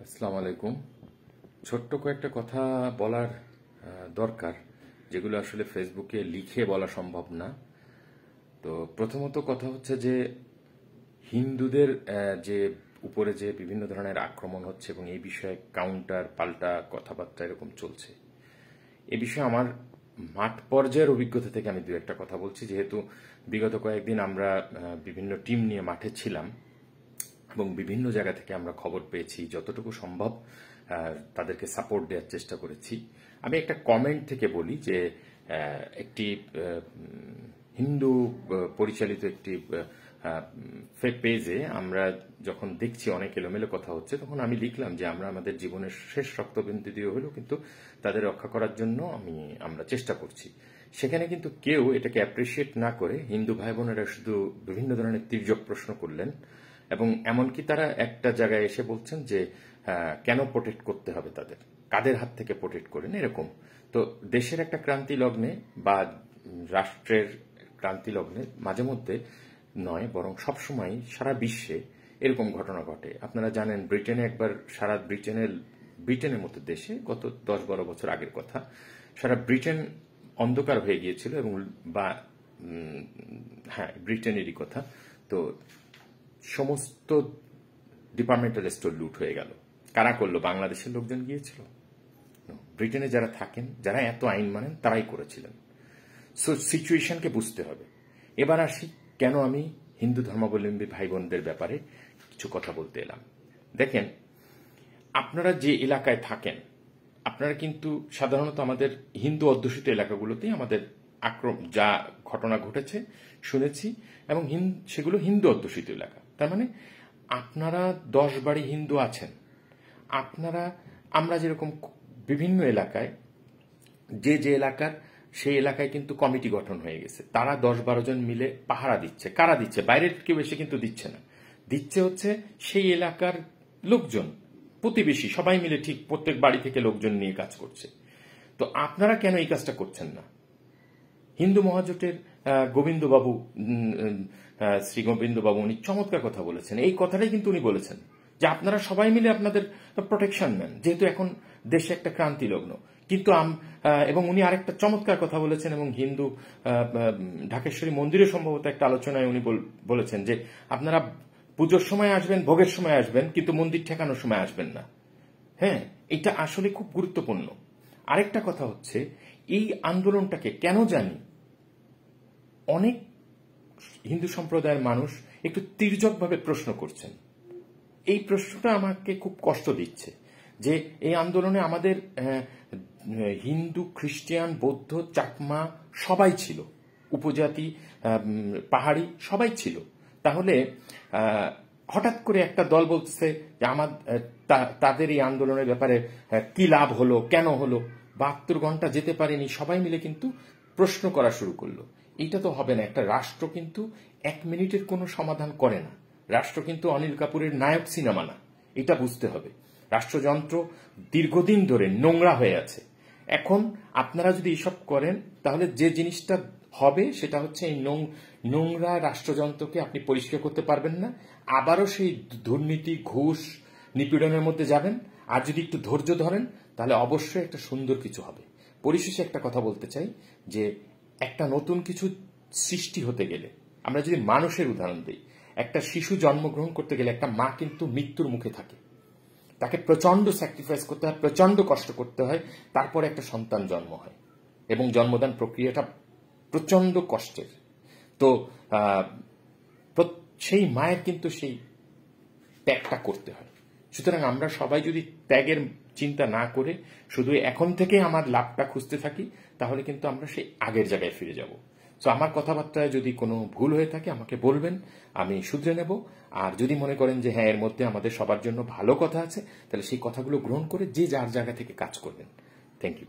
আসসালামু আলাইকুম। ছোট্ট কয়েকটা কথা বলার দরকার, যেগুলো আসলে ফেসবুকে লিখে বলা সম্ভব না। তো প্রথমত কথা হচ্ছে যে হিন্দুদের যে উপরে যে বিভিন্ন ধরনের আক্রমণ হচ্ছে এবং এই বিষয়ে কাউন্টার পাল্টা কথাবার্তা এরকম চলছে, এ বিষয়ে আমার মাঠ পর্যায়ের অভিজ্ঞতা থেকে আমি দু একটা কথা বলছি। যেহেতু বিগত কয়েকদিন আমরা বিভিন্ন টিম নিয়ে মাঠে ছিলাম এবং বিভিন্ন জায়গা থেকে আমরা খবর পেয়েছি, যতটুকু সম্ভব তাদেরকে সাপোর্ট দেওয়ার চেষ্টা করেছি। আমি একটা কমেন্ট থেকে বলি যে একটি হিন্দু পরিচালিত একটি পেজে আমরা যখন দেখছি অনেক এলোমেলো কথা হচ্ছে, তখন আমি লিখলাম যে আমরা আমাদের জীবনের শেষ রক্তবিন্দু দিয়ে হলেও কিন্তু তাদের রক্ষা করার জন্য আমরা চেষ্টা করছি। সেখানে কিন্তু কেউ এটাকে অ্যাপ্রিসিয়েট না করে হিন্দু ভাই বোনেরা শুধু বিভিন্ন ধরনের তির্যক প্রশ্ন করলেন এবং এমনকি তারা একটা জায়গায় এসে বলছেন যে কেন প্রোটেক্ট করতে হবে তাদের, কাদের হাত থেকে প্রোটেক্ট করেন এরকম। তো দেশের একটা ক্রান্তি লগ্নে বা রাষ্ট্রের ক্রান্তি লগ্নে মাঝে মধ্যে নয়, বরং সবসময় সারা বিশ্বে এরকম ঘটনা ঘটে। আপনারা জানেন ব্রিটেনে একবার সারা ব্রিটেনের মতো দেশে গত 10-12 বছর আগের কথা, সারা ব্রিটেন অন্ধকার হয়ে গিয়েছিল এবং হ্যাঁ, ব্রিটেনেরই কথা। তো সমস্ত ডিপার্টমেন্টাল স্টোর লুট হয়ে গেল। কারা করলো? বাংলাদেশের লোকজন গিয়েছিল? ব্রিটেনে যারা থাকেন, যারা এত আইন মানেন, তারাই করেছিলেন। সো সিচুয়েশনকে বুঝতে হবে। এবার আসি কেন আমি হিন্দু ধর্মাবলম্বী ভাই বোনদের ব্যাপারে কিছু কথা বলতে এলাম। দেখেন, আপনারা যে এলাকায় থাকেন, আপনারা কিন্তু সাধারণত আমাদের হিন্দু অধ্যুষিত এলাকাগুলোতেই আমাদের যা ঘটনা ঘটেছে শুনেছি, এবং সেগুলো হিন্দু অধ্যুষিত এলাকা। তার মানে আপনারা 10 বাড়ি হিন্দু আছেন। আমরা যেরকম বিভিন্ন এলাকায় যে এলাকার সেই এলাকায় কিন্তু কমিটি গঠন হয়ে গেছে, তারা 10-12 জন মিলে পাহারা দিচ্ছে। কারা দিচ্ছে? বাইরের কেউ এসে কিন্তু দিচ্ছে না, দিচ্ছে হচ্ছে সেই এলাকার লোকজন, প্রতিবেশী সবাই মিলে ঠিক প্রত্যেক বাড়ি থেকে লোকজন নিয়ে কাজ করছে। তো আপনারা কেন এই কাজটা করছেন না? হিন্দু মহাজোটের গোবিন্দবাবু, শ্রী গোবিন্দবাবু, উনি চমৎকার কথা বলেছেন। এই কথাটাই কিন্তু উনি বলেছেন যে আপনারা সবাই মিলে আপনাদের প্রোটেকশন নেন, যেহেতু এখন দেশে একটা ক্রান্তি লগ্ন। কিন্তু এবং উনি আরেকটা চমৎকার কথা বলেছেন, এবং হিন্দু ঢাকেশ্বরী মন্দিরে সম্ভবত একটা আলোচনায় উনি বলেছেন যে আপনারা পুজোর সময় আসবেন, ভোগের সময় আসবেন, কিন্তু মন্দির ঠেকানোর সময় আসবেন না। হ্যাঁ, এটা আসলে খুব গুরুত্বপূর্ণ। আরেকটা কথা হচ্ছে, এই আন্দোলনটাকে কেন জানি অনেক হিন্দু সম্প্রদায়ের মানুষ একটু তির্যকভাবে প্রশ্ন করছেন। এই প্রশ্নটা আমাকে খুব কষ্ট দিচ্ছে যে এই আন্দোলনে আমাদের হিন্দু, খ্রিস্টান, বৌদ্ধ, চাকমা সবাই ছিল, উপজাতি, পাহাড়ি সবাই ছিল। তাহলে হঠাৎ করে একটা দল বলছে যে তাদের এই আন্দোলনের ব্যাপারে কি লাভ হলো, কেন হলো, 72 ঘন্টা যেতে পারেনি, সবাই মিলে কিন্তু প্রশ্ন করা শুরু করলো। এইটা তো হবে না। একটা রাষ্ট্র কিন্তু 1 মিনিটের কোনো সমাধান করে না। রাষ্ট্র কিন্তু অনিল কাপুরের নায়ক সিনেমা না, এটা বুঝতে হবে। রাষ্ট্রযন্ত্র দীর্ঘদিন ধরে নোংরা হয়ে আছে। এখন আপনারা যদি এসব করেন, তাহলে যে জিনিসটা হবে সেটা হচ্ছে এই নোংরা রাষ্ট্রযন্ত্রকে আপনি পরিষ্কার করতে পারবেন না, আবারও সেই দুর্নীতি, ঘুষ, নিপীড়নের মধ্যে যাবেন। আর যদি একটু ধৈর্য ধরেন, তাহলে অবশ্যই একটা সুন্দর কিছু হবে। পরিশেষে একটা কথা বলতে চাই যে একটা নতুন কিছু সৃষ্টি হতে গেলে, আমরা যদি মানুষের উদাহরণ দিই, একটা শিশু জন্মগ্রহণ করতে গেলে একটা মা কিন্তু মৃত্যুর মুখে থাকে, তাকে প্রচন্ড স্যাক্রিফাইস করতে হয়, প্রচন্ড কষ্ট করতে হয়, তারপরে একটা সন্তান জন্ম হয়, এবং জন্মদান প্রক্রিয়াটা প্রচন্ড কষ্টের। তো সেই মায়ের কিন্তু সেই ত্যাগটা করতে হয়। সুতরাং আমরা সবাই যদি ত্যাগের চিন্তা না করে শুধু এখন থেকে আমার লাভটা খুঁজতে থাকি, তাহলে কিন্তু আমরা সেই আগের জায়গায় ফিরে যাব। তো আমার কথাবার্তায় যদি কোনো ভুল হয়ে থাকে আমাকে বলবেন, আমি শুধরে নেব। আর যদি মনে করেন যে হ্যাঁ, এর মধ্যে আমাদের সবার জন্য ভালো কথা আছে, তাহলে সেই কথাগুলো গ্রহণ করে যে যার জায়গা থেকে কাজ করবেন। Thank you.